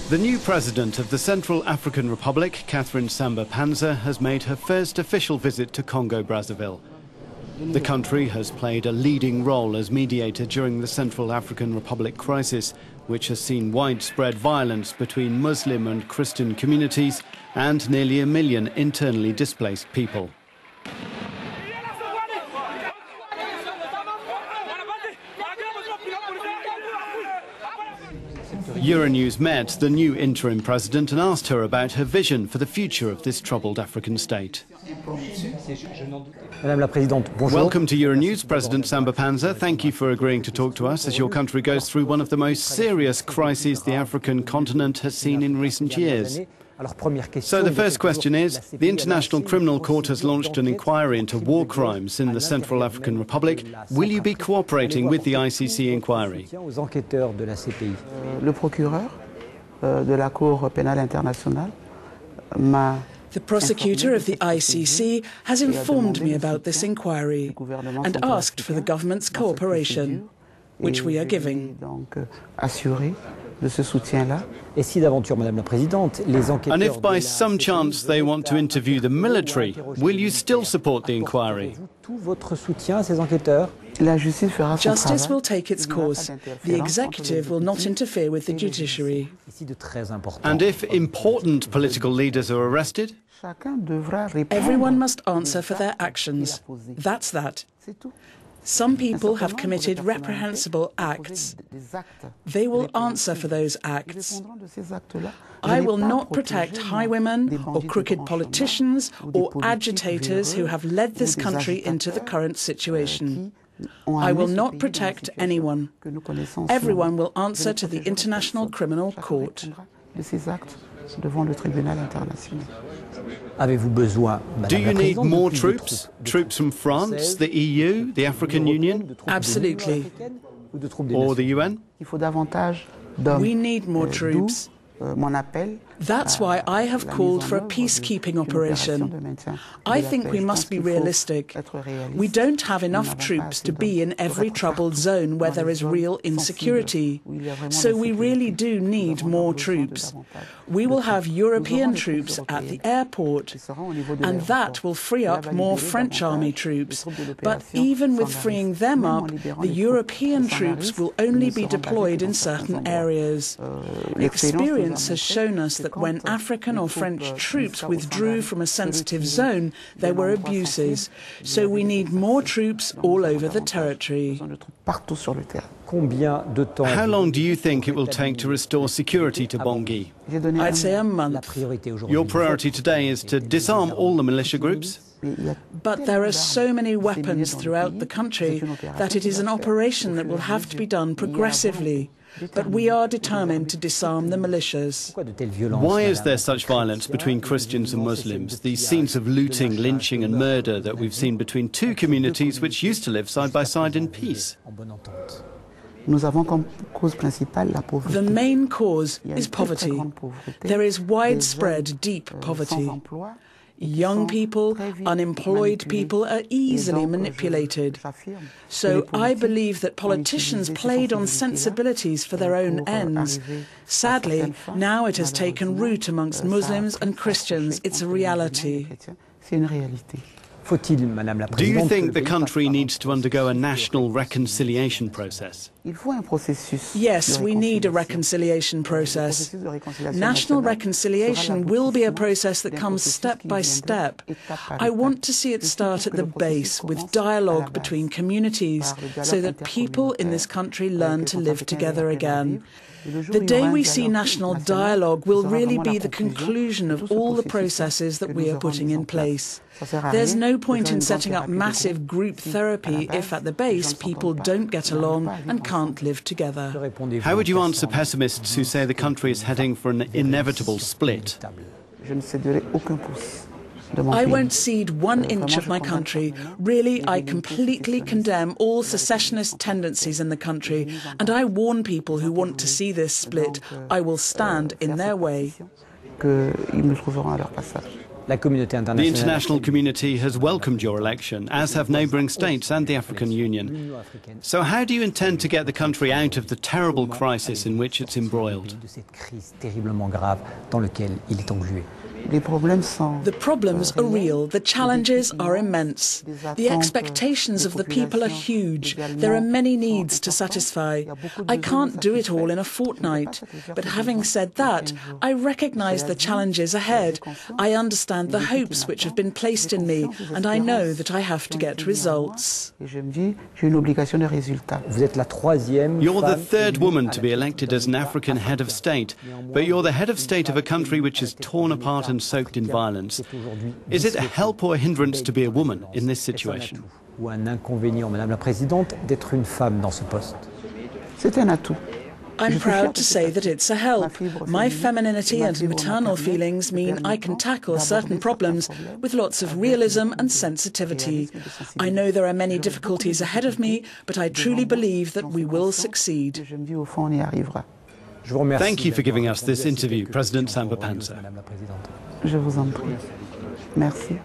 The new president of the Central African Republic, Samba-Panza, has made her first official visit to Congo-Brazzaville. The country has played a leading role as mediator during the Central African Republic crisis, which has seen widespread violence between Muslim and Christian communities and nearly 1 million internally displaced people. Euronews met the new interim president and asked her about her vision for the future of this troubled African state. Welcome to Euronews, President Samba-Panza. Thank you for agreeing to talk to us as your country goes through one of the most serious crises the African continent has seen in recent years. So the first question is, the International Criminal Court has launched an inquiry into war crimes in the Central African Republic. Will you be cooperating with the ICC inquiry? The prosecutor of the ICC has informed me about this inquiry and asked for the government's cooperation, which we are giving. And if by some chance they want to interview the military, will you still support the inquiry? Justice will take its course. The executive will not interfere with the judiciary. And if important political leaders are arrested? Everyone must answer for their actions. That's that. Some people have committed reprehensible acts. They will answer for those acts. I will not protect highwaymen or crooked politicians or agitators who have led this country into the current situation. I will not protect anyone. Everyone will answer to the International Criminal Court. Do you need more troops? Troops from France, the EU, the African Union? Absolutely. Or the UN? We need more troops. That's why I have called for a peacekeeping operation. I think we must be realistic. We don't have enough troops to be in every troubled zone where there is real insecurity. So we really do need more troops. We will have European troops at the airport, and that will free up more French army troops. But even with freeing them up, the European troops will only be deployed in certain areas. Experience has shown us that when African or French troops withdrew from a sensitive zone, there were abuses. So we need more troops all over the territory. How long do you think it will take to restore security to Bangui? I'd say a month. Your priority today is to disarm all the militia groups? But there are so many weapons throughout the country that it is an operation that will have to be done progressively. But we are determined to disarm the militias. Why is there such violence between Christians and Muslims? These scenes of looting, lynching and murder that we've seen between two communities which used to live side by side in peace? The main cause is poverty. There is widespread, deep poverty. Young people, unemployed people are easily manipulated. So I believe that politicians played on sensibilities for their own ends. Sadly, now it has taken root amongst Muslims and Christians. It's a reality. Do you think the country needs to undergo a national reconciliation process? Yes, we need a reconciliation process. National reconciliation will be a process that comes step by step. I want to see it start at the base, with dialogue between communities, so that people in this country learn to live together again. The day we see national dialogue will really be the conclusion of all the processes that we are putting in place. There's no point in setting up massive group therapy if at the base people don't get along and can't live together. How would you answer pessimists who say the country is heading for an inevitable split? I won't cede 1 inch of my country. Really, I completely condemn all secessionist tendencies in the country, and I warn people who want to see this split. I will stand in their way. The international community has welcomed your election, as have neighbouring states and the African Union. So how do you intend to get the country out of the terrible crisis in which it's embroiled? The problems are real, the challenges are immense. The expectations of the people are huge. There are many needs to satisfy. I can't do it all in a fortnight. But having said that, I recognise the challenges ahead. I understand the hopes which have been placed in me, and I know that I have to get results. You're the third woman to be elected as an African head of state, but you're the head of state of a country which is torn apart and soaked in violence. Is it a help or a hindrance to be a woman in this situation? I'm proud to say that it's a help. My femininity and maternal feelings mean I can tackle certain problems with lots of realism and sensitivity. I know there are many difficulties ahead of me, but I truly believe that we will succeed. Thank you for giving us this interview, President Samba-Panza. Je vous en prie. Merci.